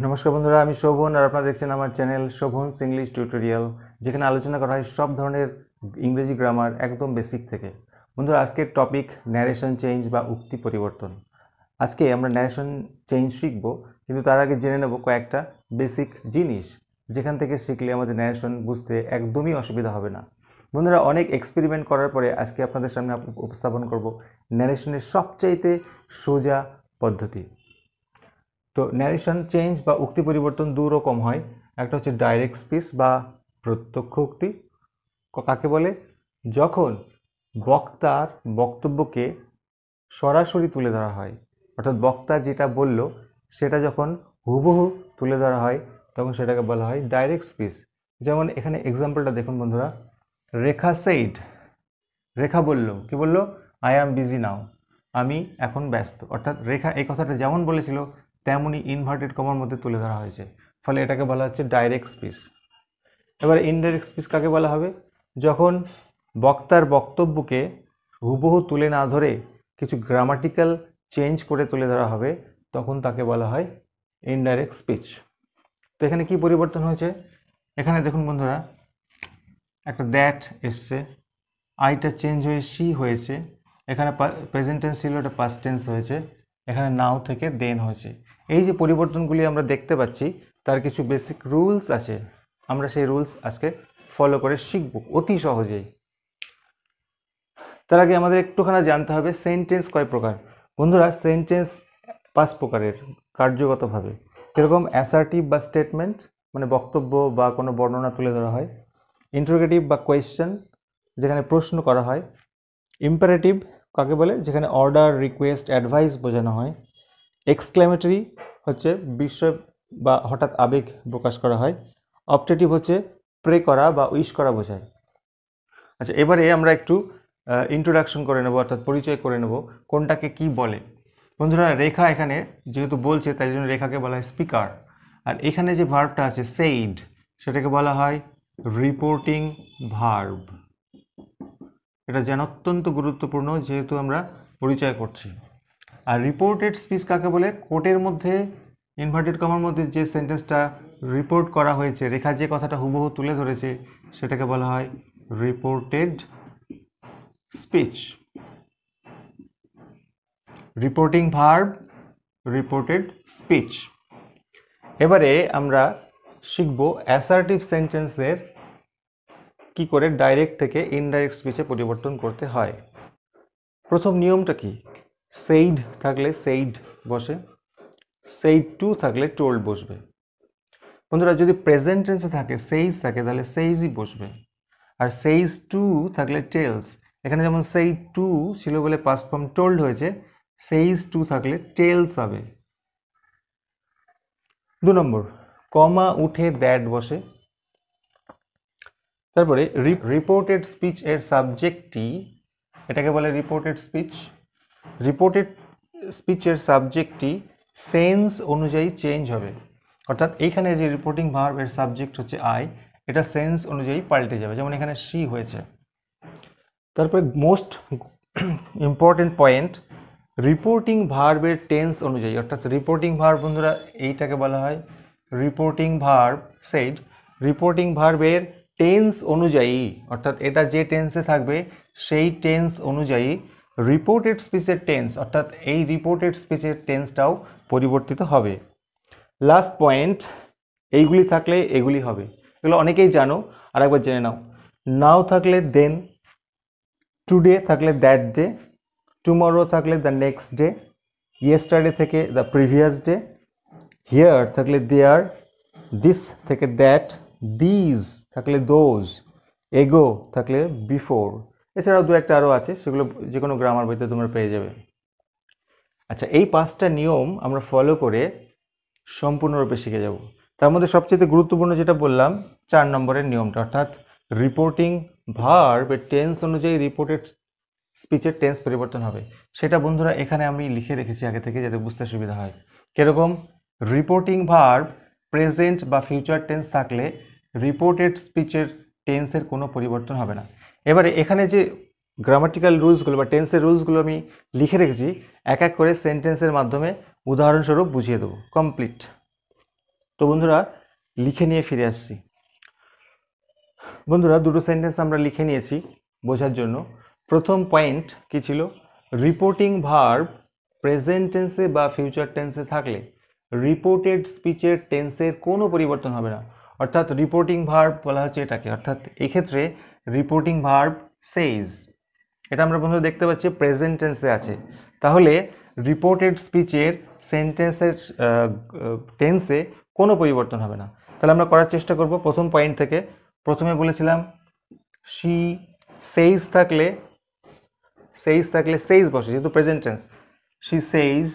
নমস্কার বন্ধুরা, আমি শোভন আর আপনারা দেখছেন আমার চ্যানেল শোভনস ইংলিশ টিউটোরিয়াল, যেখানে আলোচনা করা হয় সব ধরনের ইংরেজি গ্রামার একদম বেসিক থেকে। বন্ধুরা, আজকের টপিক ন্যারেশন চেঞ্জ বা উক্তি পরিবর্তন। আজকে আমরা ন্যারেশন চেঞ্জ শিখব, কিন্তু তার আগে জেনে নেব কয়েকটা বেসিক জিনিস, যেখান থেকে শিখলে আমাদের ন্যারেশন বুঝতে একদমই অসুবিধা হবে না। বন্ধুরা, অনেক এক্সপেরিমেন্ট করার পরে আজকে আপনাদের সামনে উপস্থাপন করব ন্যারেশনের সবচাইতে সোজা পদ্ধতি। তো ন্যারেশন চেঞ্জ বা উক্তি পরিবর্তন দু রকম হয়। একটা হচ্ছে ডাইরেক্ট স্পিচ বা প্রত্যক্ষ উক্তি। কাকে বলে? যখন বক্তার বক্তব্যকে সরাসরি তুলে ধরা হয়, অর্থাৎ বক্তা যেটা বলল সেটা যখন হুবহু তুলে ধরা হয়, তখন সেটাকে বলা হয় ডাইরেক্ট স্পিচ। যেমন এখানে এক্সাম্পলটা দেখুন বন্ধুরা। রেখা সেইড, রেখা বলল, কি বলল? আই অ্যাম বিজি নাও, আমি এখন ব্যস্ত। অর্থাৎ রেখা এই কথাটা যেমন বলেছিল তেমনই ইনভার্টেড কমার মধ্যে তুলে ধরা হয়েছে, ফলে এটাকে বলা হচ্ছে ডাইরেক্ট স্পিচ। এবার ইনডাইরেক্ট স্পিচ কাকে বলা হবে? যখন বক্তার বক্তব্যকে হুবহু তুলে না ধরে কিছু গ্রামাটিক্যাল চেঞ্জ করে তুলে ধরা হবে, তখন তাকে বলা হয় ইনডাইরেক্ট স্পিচ। তো এখানে কি পরিবর্তন হয়েছে? এখানে দেখুন বন্ধুরা, একটা দ্যাট এসছে, আইটা চেঞ্জ হয়ে সি হয়েছে, এখানে প্রেজেন্ট টেন্স ছিল, এটা পাস্ট টেন্স হয়েছে, এখানে নাও থেকে দেন হয়েছে। এই যে পরিবর্তনগুলি আমরা দেখতে পাচ্ছি, তার কিছু বেসিক রুলস আছে। আমরা সেই রুলস আজকে ফলো করে শিখব অতি সহজেই। তার আগে আমাদের একটুখানি জানতে হবে সেন্টেন্স কয় প্রকার। বন্ধুরা, সেন্টেন্স 5 প্রকারের কার্যগতভাবে। কীরকম? অ্যাসার্টিভ বা স্টেটমেন্ট, মানে বক্তব্য বা কোনো বর্ণনা তুলে ধরা হয়। ইন্টারোগেটিভ বা কোয়েশ্চেন, যেখানে প্রশ্ন করা হয়। ইম্পারেটিভ কাকে বলে? যেখানে অর্ডার, রিকোয়েস্ট, অ্যাডভাইস বোঝানো হয়। এক্সক্লেমেটরি হচ্ছে বিস্ময় বা হঠাৎ আবেগ প্রকাশ করা হয়। অপটেটিভ হচ্ছে প্রে করা বা উইশ করা বোঝায়। আচ্ছা, এবারে আমরা একটু ইন্ট্রোডাকশন করে নেব, অর্থাৎ পরিচয় করে নেব কোনটাকে কি বলে। বন্ধুরা, রেখা এখানে যেহেতু বলছে, তাই জন্য রেখাকে বলা হয় স্পিকার। আর এখানে যে ভার্বটা আছে সেইড, সেটাকে বলা হয় রিপোর্টিং ভার্ব। এটা যেন অত্যন্ত গুরুত্বপূর্ণ, যেহেতু আমরা পরিচয় করছি। আর রিপোর্টেড স্পিচ কাকে বলে? কোর্টের মধ্যে ইনভার্টেড কমার মধ্যে যে সেন্টেন্সটা রিপোর্ট করা হয়েছে, রেখা যে কথাটা হুবহু তুলে ধরেছে, সেটাকে বলা হয় reported speech. Reporting verb, reported speech. এবারে আমরা শিখব অ্যাসার্টিভ সেন্টেন্সের কি করে ডাইরেক্ট থেকে ইনডাইরেক্ট স্পিচে পরিবর্তন করতে হয়। প্রথম নিয়মটা কি? সেইড থাকলে সেইড বসে, সেইড টু থাকলে টোল্ড বসবে। বন্ধুরা, যদি প্রেজেন্ট টেন্সে থাকে, সেইজ থাকে, তাহলে সেইজই বসবে। আর সেইজ টু থাকলে টেলস। এখানে যেমন সেইড টু ছিল বলে পাস্ট ফর্ম টোল্ড হয়েছে, সেইজ টু থাকলে টেলস হবে। 2 নম্বর, কমা উঠে দ্যাট বসে। তারপরে রিপোর্টেড স্পিচ এর সাবজেক্টটি, এটাকে বলে রিপোর্টেড স্পিচ। রিপোর্টেড স্পিচের সাবজেক্টটি সেন্স অনুযায়ী চেঞ্জ হবে, অর্থাৎ এইখানে যে রিপোর্টিং ভার্বের সাবজেক্ট হচ্ছে আই, এটা সেন্স অনুযায়ী পাল্টে যাবে, যেমন এখানে সি হয়েছে। তারপরে মোস্ট ইম্পর্টেন্ট পয়েন্ট, রিপোর্টিং ভার্বের টেন্স অনুযায়ী, অর্থাৎ রিপোর্টিং ভার্ব বন্ধুরা এইটাকে বলা হয় রিপোর্টিং ভার্ব সেইড। রিপোর্টিং ভার্বের টেন্স অনুযায়ী, অর্থাৎ এটা যে টেন্সে থাকবে সেই টেন্স অনুযায়ী রিপোর্টেড স্পিচের টেন্স, অর্থাৎ এই রিপোর্টেড স্পিচের টেন্সটাও পরিবর্তিত হবে। লাস্ট পয়েন্ট, এইগুলি থাকলে এগুলি হবে। এগুলো অনেকেই জানো, আর একবার জেনে নাও। নাও থাকলে দেন, টুডে থাকলে দ্যাট ডে, টুমরো থাকলে দ্য নেক্সট ডে, ইয়েস্টারডে থেকে দ্য প্রিভিয়াস ডে, হিয়ার থাকলে দেয়ার, দিস থেকে দ্যাট, দিজ থাকলে দোজ, এগো থাকলে বিফোর। এছাড়াও দু একটা আরও আছে, সেগুলো যে কোনো গ্রামার বইতে তোমরা পেয়ে যাবে। আচ্ছা, এই 5টা নিয়ম আমরা ফলো করে সম্পূর্ণরূপে শিখে যাব। তার মধ্যে সবচেয়ে গুরুত্বপূর্ণ যেটা বললাম, 4 নম্বরের নিয়মটা, অর্থাৎ রিপোর্টিং ভার্বের টেন্স অনুযায়ী রিপোর্টেড স্পিচের টেন্স পরিবর্তন হবে। সেটা বন্ধুরা এখানে আমি লিখে রেখেছি আগে থেকে, যাতে বুঝতে সুবিধা হয়। কিরকম? রিপোর্টিং ভার্ব প্রেজেন্ট বা ফিউচার টেন্স থাকলে রিপোর্টেড স্পিচের টেন্সের কোনো পরিবর্তন হবে না। এবারে এখানে যে গ্রামাটিক্যাল রুলসগুলো বা টেন্সের রুলসগুলো আমি লিখে রেখেছি, এক এক করে সেন্টেন্সের মাধ্যমে উদাহরণস্বরূপ বুঝিয়ে দেবো। কমপ্লিট। তো বন্ধুরা লিখে নিয়ে ফিরে আসছি। বন্ধুরা দুটো সেন্টেন্স আমরা লিখে নিয়েছি বোঝার জন্য। প্রথম পয়েন্ট কি ছিল? রিপোর্টিং ভার্ব প্রেজেন্ট টেন্সে বা ফিউচার টেন্সে থাকলে রিপোর্টেড স্পিচের টেন্সের কোনো পরিবর্তন হবে না। অর্থাৎ রিপোর্টিং ভার্ব বলা হচ্ছে এটাকে, অর্থাৎ এক্ষেত্রে রিপোর্টিং ভার্ব সেইজ, এটা আমরা বন্ধুরা দেখতে পাচ্ছি প্রেজেন্ট টেন্সে আছে। তাহলে রিপোর্টেড স্পিচের সেন্টেন্সের টেন্সে কোনো পরিবর্তন হবে না। তাহলে আমরা করার চেষ্টা করব প্রথম পয়েন্ট থেকে। প্রথমে বলেছিলাম শি সেইজ থাকলে সেইজ বসে, যেহেতু প্রেজেন্ট টেন্স শি সেইজ।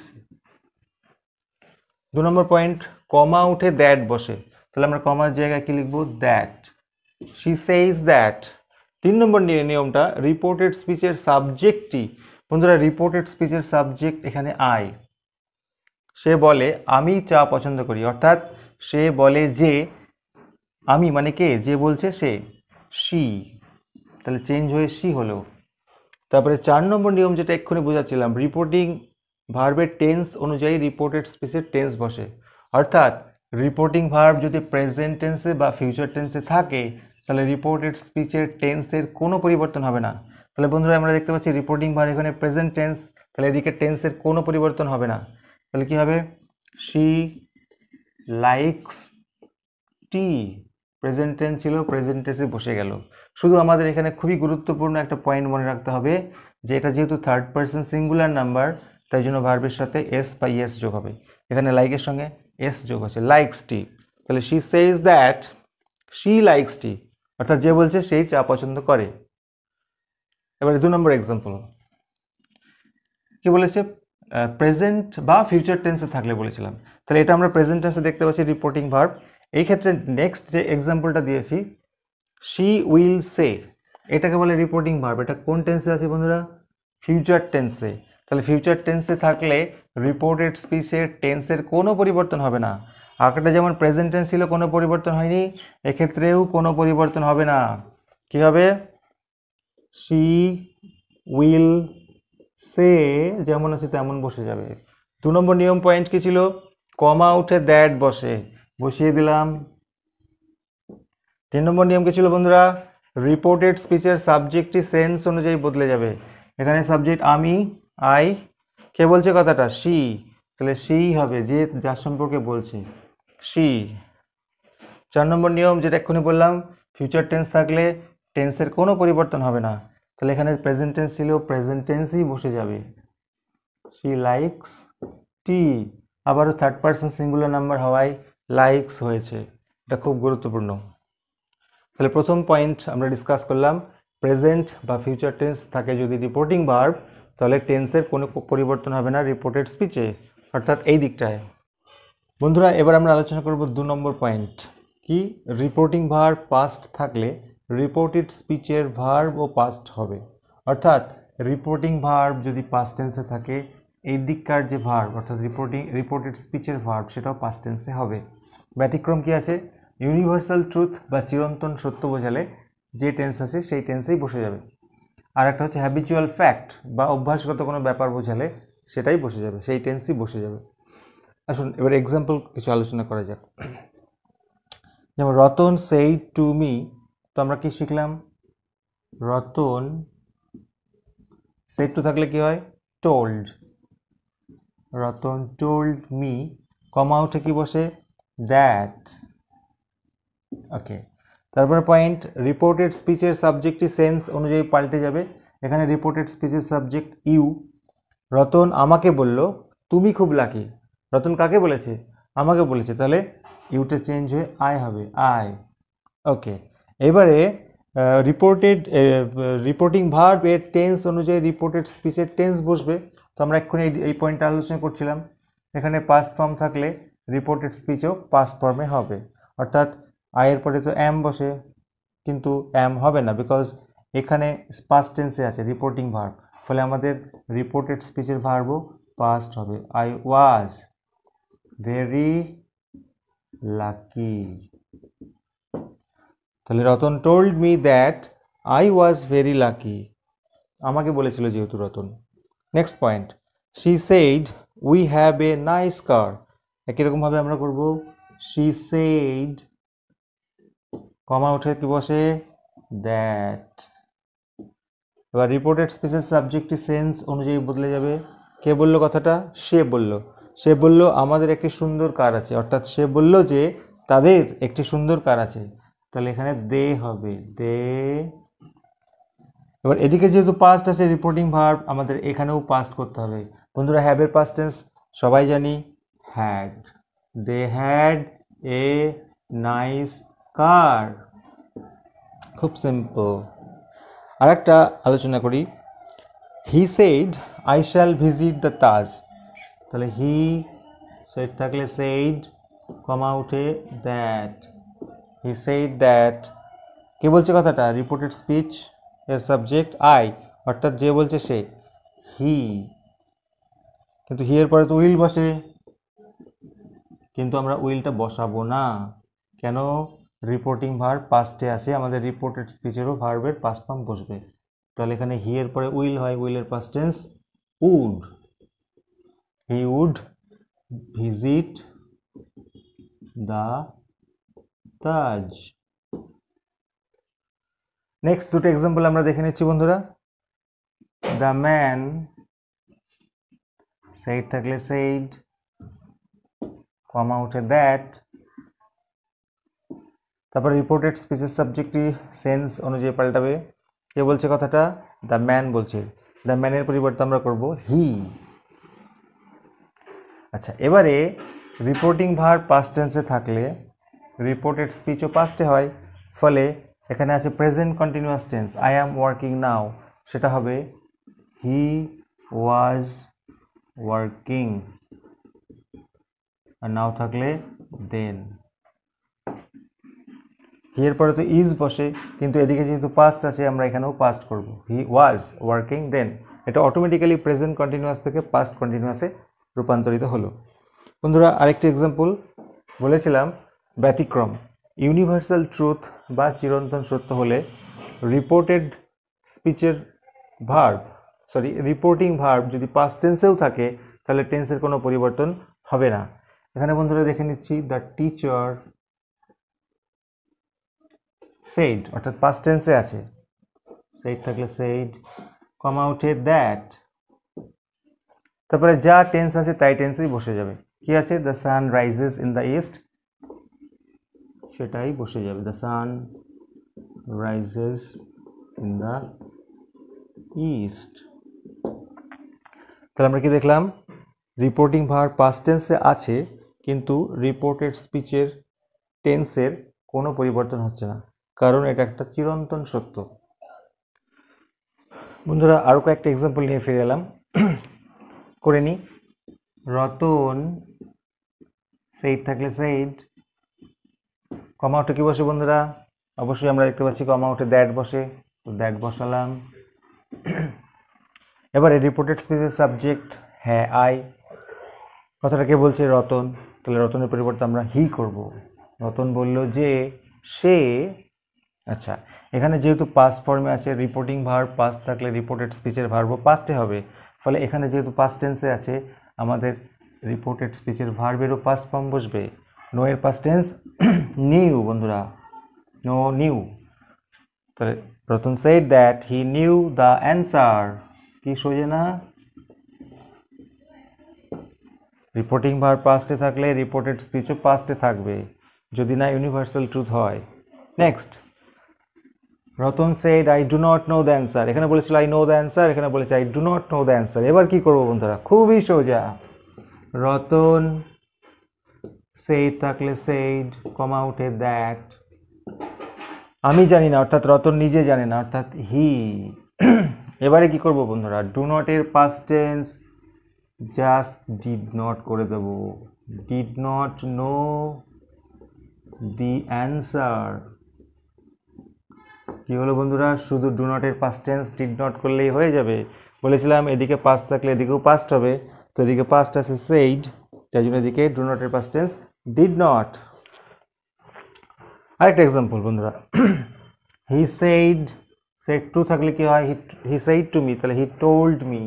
2 নম্বর পয়েন্ট কমা উঠে দ্যাট বসে, তাহলে আমরা কমার জায়গায় কি লিখবো? দ্যাট। She says that. 3 নম্বর নিয়মটা রিপোর্টেড স্পিচের সাবজেক্টটি, বন্ধুরা রিপোর্টেড স্পিচের সাবজেক্ট এখানে আই। সে বলে আমি চা পছন্দ করি, অর্থাৎ সে বলে যে, আমি মানে কে? যে বলছে সে, শি, তাহলে চেঞ্জ হয়ে শি হলো। তারপরে 4 নম্বর নিয়ম যেটা এক্ষুনি বোঝাচ্ছিলাম, রিপোর্টিং ভার্বের টেন্স অনুযায়ী রিপোর্টেড স্পিচের টেন্স বসে। অর্থাৎ রিপোর্টিং ভার্ব যদি প্রেজেন্ট টেন্সে বা ফিউচার টেন্সে থাকে তাহলে রিপোর্টেড স্পিচের টেন্সের কোনো পরিবর্তন হবে না। তাহলে বন্ধুরা আমরা দেখতে পাচ্ছি রিপোর্টিং ভার্ব এখানে প্রেজেন্ট টেন্স, তাহলে এদিকে টেন্সের কোনো পরিবর্তন হবে না। তাহলে কি হবে? She likes T, present tense ছিল, প্রেজেন্ট টেন্সে বসে গেল। শুধু আমাদের এখানে খুবই গুরুত্বপূর্ণ একটা পয়েন্ট মনে রাখতে হবে যে এটা যেহেতু থার্ড পারসন সিঙ্গুলার নাম্বার, তাই জন্য ভার্বের সাথে এস বা ইয়েস যোগ হবে। এখানে লাইকের সঙ্গে এস যোগ হচ্ছে, লাইকস টি। তাহলে she says that she likes tea, অর্থাৎ যে বলছে সেই চা পছন্দ করে। এবারে 2 নম্বর এক্সাম্পল কি বলেছে? প্রেজেন্ট বা ফিউচার টেন্সে থাকলে বলেছিলাম, তাহলে এটা আমরা প্রেজেন্ট টেন্সে দেখতে পাচ্ছি রিপোর্টিং ভার্ব। এই ক্ষেত্রে নেক্সট যে এক্সাম্পলটা দিয়েছি শি উইল সে, এটাকে বলে রিপোর্টিং ভার্ব। এটা কোন টেন্সে আছে বন্ধুরা? ফিউচার টেন্সে। তাহলে ফিউচার টেন্সে থাকলে রিপোর্টেড স্পিচের টেন্সের কোনো পরিবর্তন হবে না। আগেটা যেমন প্রেজেন্ট টেন্স ছিল কোনো পরিবর্তন হয়নি, এক্ষেত্রেও কোনো পরিবর্তন হবে না। কি হবে? শি উইল সে যেমন আছে তেমন বসে যাবে। 2 নম্বর নিয়ম পয়েন্ট কি ছিল? কমা উঠে দ্যাট বসে, বসিয়ে দিলাম। 3 নম্বর নিয়ম কি ছিল বন্ধুরা? রিপোর্টেড স্পিচের সাবজেক্টটি সেন্স অনুযায়ী বদলে যাবে। এখানে সাবজেক্ট আমি, আই, কে বলছে কথাটা? শি, তাহলে শি হবে, যে যার সম্পর্কে বলছে, শি। 4 নম্বর নিয়ম যেটা এক্ষুনি বললাম, ফিউচার টেন্স থাকলে টেন্সের কোনো পরিবর্তন হবে না। তাহলে এখানে প্রেজেন্ট টেন্স ছিল, প্রেজেন্ট টেন্সই বসে যাবে, শি লাইকস টি। আবারও থার্ড পারসন সিঙ্গুলার নাম্বার হওয়ায় লাইকস হয়েছে, এটা খুব গুরুত্বপূর্ণ। তাহলে প্রথম পয়েন্ট আমরা ডিসকাস করলাম, প্রেজেন্ট বা ফিউচার টেন্স থাকে যদি রিপোর্টিং ভার্ব, তাহলে টেন্সের কোনো পরিবর্তন হবে না রিপোর্টেড স্পিচে, অর্থাৎ এই দিকটায়। বন্ধুরা এবার আমরা আলোচনা করব 2 নম্বর পয়েন্ট কি? রিপোর্টিং ভার্ব পাস্ট থাকলে রিপোর্টেড স্পিচের ভার্ব ও পাস্ট হবে। অর্থাৎ রিপোর্টিং ভার্ব যদি পাস্ট টেন্সে থাকে, এই দিককার যে ভার্ব অর্থাৎ রিপোর্টেড স্পিচের ভার্ব সেটাও পাস্ট টেন্সে হবে। ব্যতিক্রম কি আছে? ইউনিভার্সাল ট্রুথ বা চিরন্তন সত্য বোঝালে যে টেন্স আছে সেই টেন্সেই বসে যাবে। আর একটা হচ্ছে হ্যাবিচুয়াল ফ্যাক্ট বা অভ্যাসগত কোনো ব্যাপার বোঝালে সেটাই বসে যাবে, সেই টেন্সই বসে যাবে। আসুন এবার এক্সাম্পল কিছু আলোচনা করা যাক। যেমন রতন সেইড টু মি, তো আমরা কি শিখলাম? রতন সেইড টু থাকলে কি হয়? Told. Ratan told me, comma উঠে কি বসে? দ্যাট। ওকে, তারপরে পয়েন্ট রিপোর্টেড স্পিচের সাবজেক্টটি সেন্স অনুযায়ী পাল্টে যাবে। এখানে রিপোর্টেড স্পিচের সাবজেক্ট ইউ। রতন আমাকে বলল তুমি খুব লাকি। রতন কাকে বলেছে? আমাকে বলেছে, তাহলে ইউটা চেঞ্জ হয়ে আই হবে, আই। ওকে, এবারে রিপোর্টিং ভার্ব এর টেন্স অনুযায়ী রিপোর্টেড স্পিচের টেন্স বসবে। তো আমরা এক্ষুনি এই পয়েন্টটা আলোচনা করছিলাম, এখানে পাস্ট ফর্ম থাকলে রিপোর্টেড স্পিচও পাস্ট ফর্মে হবে। অর্থাৎ আয়ের পরে তো অ্যাম বসে, কিন্তু অ্যাম হবে না বিকজ এখানে পাস্ট টেন্সে আছে রিপোর্টিং ভার্ব, ফলে আমাদের রিপোর্টেড স্পিচের ভার্বও পাস্ট হবে। I was very lucky. তাহলে Ratan told me that I was very lucky, আমাকে বলেছিল যেহেতু Ratan. Next point, she said we have a nice car. একই রকমভাবে আমরা করব she said, কমা উঠে কি বসে, that। এবার রিপোর্টেড স্পিচের সাবজেক্টটি সেন্স অনুযায়ী বদলে যাবে। কে বললো কথাটা? সে বলল। সে বলল আমাদের একটি সুন্দর কার আছে, অর্থাৎ সে বলল যে তাদের একটি সুন্দর কার আছে, তাহলে এখানে দে হবে, দে। এবার এদিকে যেহেতু পাস্ট আছে, রিপোর্টিং ভার্ব আমাদের এখানেও পাস্ট করতে হবে। বন্ধুরা হ্যাভের পাস্ট টেন্স সবাই জানি, had. They had a nice car. খুব সিম্পল। আর একটা আলোচনা করি, he said I shall visit the Taj. তাহলে হি সেইড থাকলে সেইড, কমা উঠে দ্যাট। He said that. কে বলছে কথাটা? রিপোর্টেড স্পিচ এর সাবজেক্ট আই, অর্থাৎ যে বলছে সে, হি। কিন্তু হি এর পরে তো উইল বসে, কিন্তু আমরা উইলটা বসাবো না। কেন? রিপোর্টিং ভার্ব পাস্টে আছে, আমাদের রিপোর্টেড স্পিচেরও ভার্বের পাস্ট ফর্ম বসবে। তাহলে এখানে হি এর পরে উইল হয়, উইলের past tense would. He would visit the Taj. Next দুটো এক্সাম্পল আমরা দেখে নিচ্ছি বন্ধুরা। দ্য ম্যান, সেইড থাকলে সেইড, কমা উঠে দ্যাট। তারপর রিপোর্টেড স্পিচের সাবজেক্টটি সেন্স অনুযায়ী পাল্টাবে। কে বলছে কথাটা? দ্য ম্যান বলছে। দ্য ম্যানের পরিবর্তে আমরা করব হি। আচ্ছা, এবারে রিপোর্টিং ভার্ব পাস্ট টেন্সে থাকলে রিপোর্টেড স্পিচও পাস্টে হয়, ফলে এখানে আছে present continuous tense, I am working নাও, সেটা হবে হি ওয়াজ ওয়ার্কিং। আর নাও থাকলে দেন। হি এর পরে তো ইজ বসে, কিন্তু এদিকে যেহেতু পাস্ট আছে আমরা এখানেও পাস্ট করব, হি ওয়াজ ওয়ার্কিং দেন। এটা অটোমেটিক্যালি প্রেজেন্ট কন্টিনিউয়াস থেকে পাস্ট কন্টিনিউয়াসে রূপান্তরিত হলো। বন্ধুরা আরেকটি এক্সাম্পল বলেছিলাম, ব্যতিক্রম। ইউনিভার্সাল ট্রুথ বা চিরন্তন সত্য হলে রিপোর্টেড স্পিচের ভার্ব, রিপোর্টিং ভার্ব যদি পাস্ট টেন্সেও থাকে তাহলে টেন্সের কোনো পরিবর্তন হবে না। এখানে বন্ধুরা দেখে নিচ্ছি, দ্য টিচার সেইড, অর্থাৎ পাস্ট টেন্সে আছে, সেইড থাকলে সেইড, কমা উঠে দ্যাট। তারপরে যা টেন্স আছে তাই টেন্সেই বসে যাবে। কি আছে? The sun rises in the east, সেটাই বসে যাবে, the sun rises in the east. তাহলে আমরা কি দেখলাম? রিপোর্টিং ভার্ব পাস্ট টেন্সে আছে, কিন্তু রিপোর্টেড স্পিচের টেন্সের কোনো পরিবর্তন হচ্ছে না, কারণ এটা একটা চিরন্তন সত্য। বন্ধুরা আরও কয়েকটা এক্সাম্পল নিয়ে ফিরে এলাম, করে নিই। রতন, সেইড থাকলে সেইড, কমা উঠে কি বসে বন্ধুরা? অবশ্যই আমরা দেখতে পাচ্ছি কমা উঠে দ্যাট বসে, তো দ্যাট বসালাম। এবারে রিপোর্টেড স্পিচের সাবজেক্ট হ্যাঁ আই, কথাটা কে বলছে? রতন। তাহলে রতনের পরিবর্তে আমরা হি করব। রতন বলল যে সে, আচ্ছা এখানে যেহেতু পাস্ট ফর্মে আছে, রিপোর্টিং ভার্ব পাস্ট থাকলে রিপোর্টেড স্পিচের ভার্বও পাস্টে হবে, ফলে এখানে যেহেতু পাস্ট টেন্সে আছে আমাদের রিপোর্টেড স্পিচের ভার্বেরও পাস্ট ফর্ম বসবে। নো এর পাস্ট টেন্স নিউ বন্ধুরা, নো নিউ। তাহলে Ratan said that he knew the answer. কি সোজে না? রিপোর্টিং ভার্ব পাস্টে থাকলে রিপোর্টেড স্পিচও পাস্টে থাকবে, যদি না ইউনিভার্সাল ট্রুথ হয়। Next, Ratan said I do not know the answer. এখানে বলেছিল আই নো দ্য অ্যান্সার, এখানে বলেছে I do not know the answer. এবার কি করবো বন্ধুরা? খুবই সোজা, রতন সেইড থাকলে সেইড, কমা উঠে দ্যাট। আমি জানি না, অর্থাৎ রতন নিজে জানে না, অর্থাৎ হি। এবারে কি করব বন্ধুরা? ডু নট এর past tense just did not করে দেব, did not know the answer. কি হলো বন্ধুরা? শুধু ডু নট এর পাস্ট টেন্স ডিড নট করলেই হয়ে যাবে। বলেছিলাম এদিকে পাস্ট থাকলে এদিকেও পাস্ট হবে, তো এদিকে পাস্ট আছে সেইড, তাই জন্য এদিকে ডু নট এর পাস্ট টেন্স ডিড নট। আরেকটা এক্সাম্পল বন্ধুরা, হি সেইড, সেড টু থাকলে কি হয়? হি সেইড টু মি, তাহলে he told me,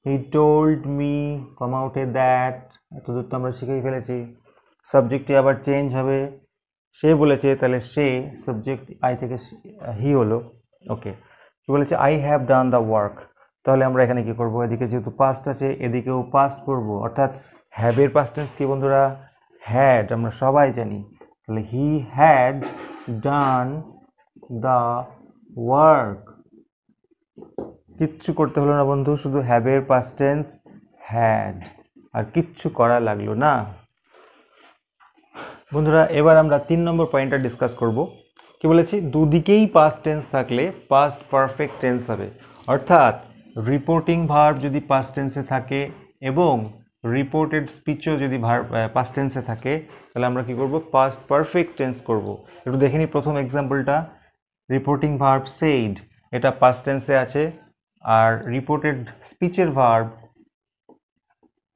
he told me, comma উঠে দ্যাট। এতদূর তো আমরা শিখেই ফেলেছি। সাবজেক্টটি আবার চেঞ্জ হবে, সে বলেছে তাহলে সে, সাবজেক্ট আই থেকে হি হলো। ওকে, কি বলেছে, I have done the work, তাহলে আমরা এখানে কি করব, এদিকে যেহেতু পাস্ট আছে এদিকেও পাস্ট করব, অর্থাৎ হ্যাভের পাস্ট টেন্স কি বন্ধুরা, হ্যাড, আমরা সবাই জানি। তাহলে he had done the work, কিচ্ছু করতে হলো না বন্ধু, শুধু হ্যাভের পাস্ট টেন্স হ্যাড, আর কিচ্ছু করা লাগলো না। বন্ধুরা এবার আমরা 3 নম্বর পয়েন্টটা ডিসকাস করব। কি বলেছি, দুদিকেই পাস্ট টেন্স থাকলে পাস্ট পারফেক্ট টেন্স হবে, অর্থাৎ রিপোর্টিং ভার্ব যদি পাস্ট টেন্সে থাকে এবং রিপোর্টেড স্পিচও যদি পাস্ট টেন্সে থাকে, তাহলে আমরা কি করব, পাস্ট পারফেক্ট টেন্স করব। একটু দেখে নিই প্রথম এক্সাম্পলটা, রিপোর্টিং ভার্ব সেইড, এটা পাস্ট টেন্সে আছে, আর রিপোর্টেড স্পিচের ভার্ব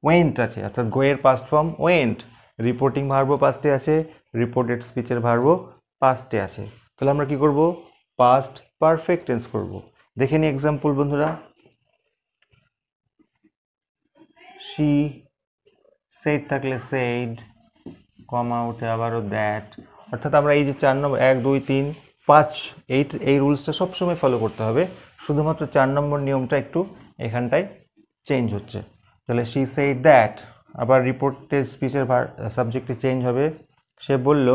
ওয়েন্ট আছে, অর্থাৎ গোয়ের পাস্ট ফর্ম ওয়েন্ট, রিপোর্টিং ভার্বও পাস্টে আছে, রিপোর্টেড স্পিচের ভার্বও পাস্টে আছে, তাহলে আমরা কি করব, পাস্ট পারফেক্ট টেন্স করব। দেখে নিই এক্সাম্পল বন্ধুরা, শি সেড থাকলে সেড, কমা উঠে আবারও দ্যাট, অর্থাৎ আমরা এই যে 4 নম্বর 1 2 3 5 এই রুলসটা সবসময় ফলো করতে হবে, শুধুমাত্র 4 নম্বর নিয়মটা একটু এখানটায় চেঞ্জ হচ্ছে। তাহলে শি সেড দ্যাট, আবার রিপোর্টেড স্পিচের সাবজেক্টে চেঞ্জ হবে, সে বলল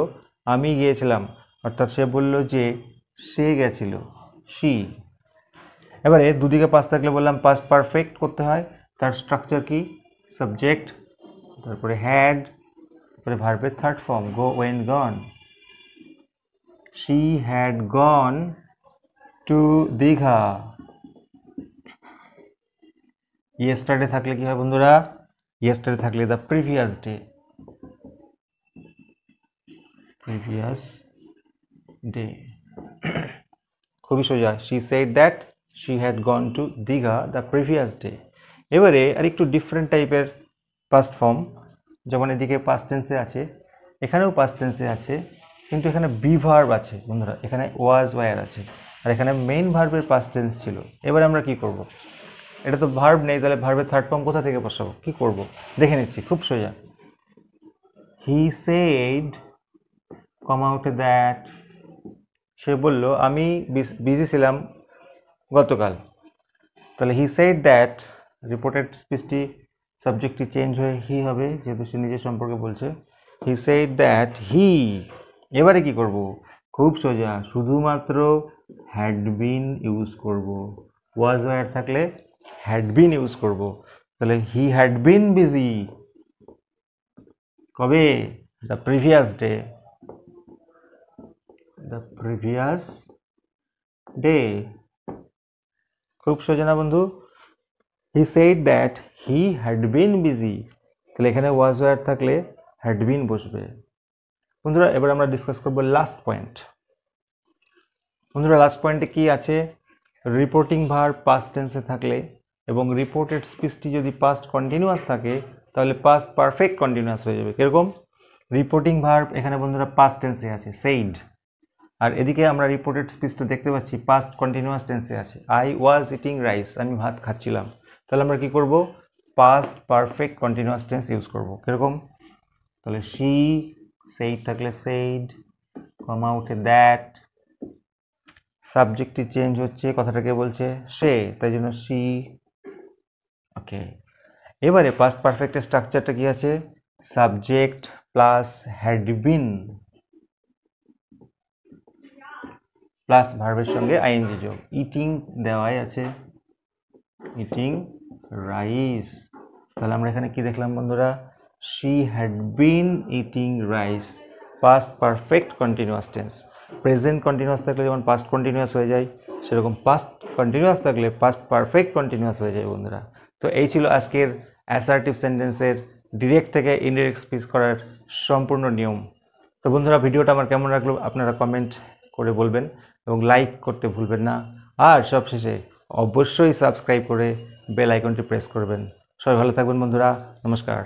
আমি গিয়েছিলাম, অর্থাৎ সে বলল যে সে গেছিল, শি। এবারে দুদিকে পাস্ট থাকলে বললাম পাস্ট পারফেক্ট করতে হয়, তার স্ট্রাকচার কি, সাবজেক্ট, তারপরে হ্যাড, তারপরে ভার্বের third form go when gone, she had gone to Digha. Yesterday থাকলে কি হয় বন্ধুরা, ইয়েস্টারডে থাকলে the previous day, previous day, খুবই সোজা, she said that she had gone to Digha the previous day. এবারে আর একটু ডিফারেন্ট টাইপের পাস্ট ফর্ম, যেমন এদিকে পাস্ট টেন্সে আছে, এখানেও পাস্ট টেন্সে আছে, কিন্তু এখানে বি ভার্ব আছে বন্ধুরা, এখানে ওয়াজ ওয়ার আছে, আর এখানে মেইন ভার্বের পাস্ট টেন্স ছিল। এবার আমরা কি করব, এটা তো ভার্ব নেই, তাহলে ভার্বের থার্ড ফর্ম কোথা থেকে বসাবো, কি করব দেখে নিচ্ছি, খুব সোজা, হি সেড কমা উঠে দ্যাট, সে বলল আমি বিজি ছিলাম গতকাল, তাহলে হি সেড দ্যাট, রিপোর্টেড স্পিচটি সাবজেক্টটি চেঞ্জ হয়ে হি হবে, যেহেতু সে নিজের সম্পর্কে বলছে, হি সেড দ্যাট হি। এবারে কি করব, খুব সোজা, শুধুমাত্র হ্যাড বিন ইউজ করব, ওয়াজ ওয়ার থাকলে হ্যাড বিন ইউজ করব, তাহলে হি হ্যাড বিন বিজি কবে, the previous day, the previous day, খুব সোজা না বন্ধু। হি said that he had been busy, তাহলে এখানে ওয়াজ ওয়ার থাকলে হ্যাড বিন বসবে। বন্ধুরা এবার আমরা ডিসকাস করব লাস্ট পয়েন্ট। বন্ধুরা লাস্ট পয়েন্টে কি আছে, রিপোর্টিং ভার্ব পাস্ট টেন্সে থাকলে এবং রিপোর্টেড স্পিচটি যদি পাস্ট কন্টিনিউয়াস থাকে, তাহলে পাস্ট পারফেক্ট কন্টিনিউয়াস হয়ে যাবে। কিরকম, রিপোর্টিং ভার্ব এখানে বন্ধুরা পাস্ট টেন্সে আছে সেইড, আর এদিকে আমরা রিপোর্টেড স্পিচটা দেখতে পাচ্ছি পাস্ট কন্টিনিউয়াস টেন্সে আছে, আই ওয়াজ ইটিং রাইস, আমি ভাত খাচ্ছিলাম, তাহলে আমরা কি করব, past perfect continuous tense use করব। কিরকম, তাহলে শি সেইড থাকলে সেইড, কমা উঠে দ্যাট, সাবজেক্টটি চেঞ্জ হচ্ছে, কথাটাকে বলছে সে, তাই জন্য শি। ওকে, এবারে পাস্ট পারফেক্টের স্ট্রাকচারটা কি আছে, subject plus had been plus ভার্বের সঙ্গে আইএনজি যোগ, ইটিং দেওয়াই আছে, ইটিং রাইস, তাহলে আমরা এখানে কি দেখলাম বন্ধুরা, she had been eating rice, past perfect continuous tense. Present continuous থাকলে যেমন পাস্ট কন্টিনিউয়াস হয়ে যায়, সেরকম পাস্ট কন্টিনিউয়াস থাকলে পাস্ট পারফেক্ট কন্টিনিউয়াস হয়ে যায় বন্ধুরা। তো এই ছিল আজকের অ্যাসার্টিভ সেন্টেন্সের ডিরেক্ট থেকে ইনডিরেক্ট স্পিচ করার সম্পূর্ণ নিয়ম। তো বন্ধুরা ভিডিওটা আমার কেমন লাগলো আপনারা কমেন্ট করে বলবেন এবং লাইক করতে ভুলবেন না, আর সবশেষে অবশ্যই সাবস্ক্রাইব করে বেল আইকনটি প্রেস করবেন। সবাই ভালো থাকবেন বন্ধুরা, নমস্কার।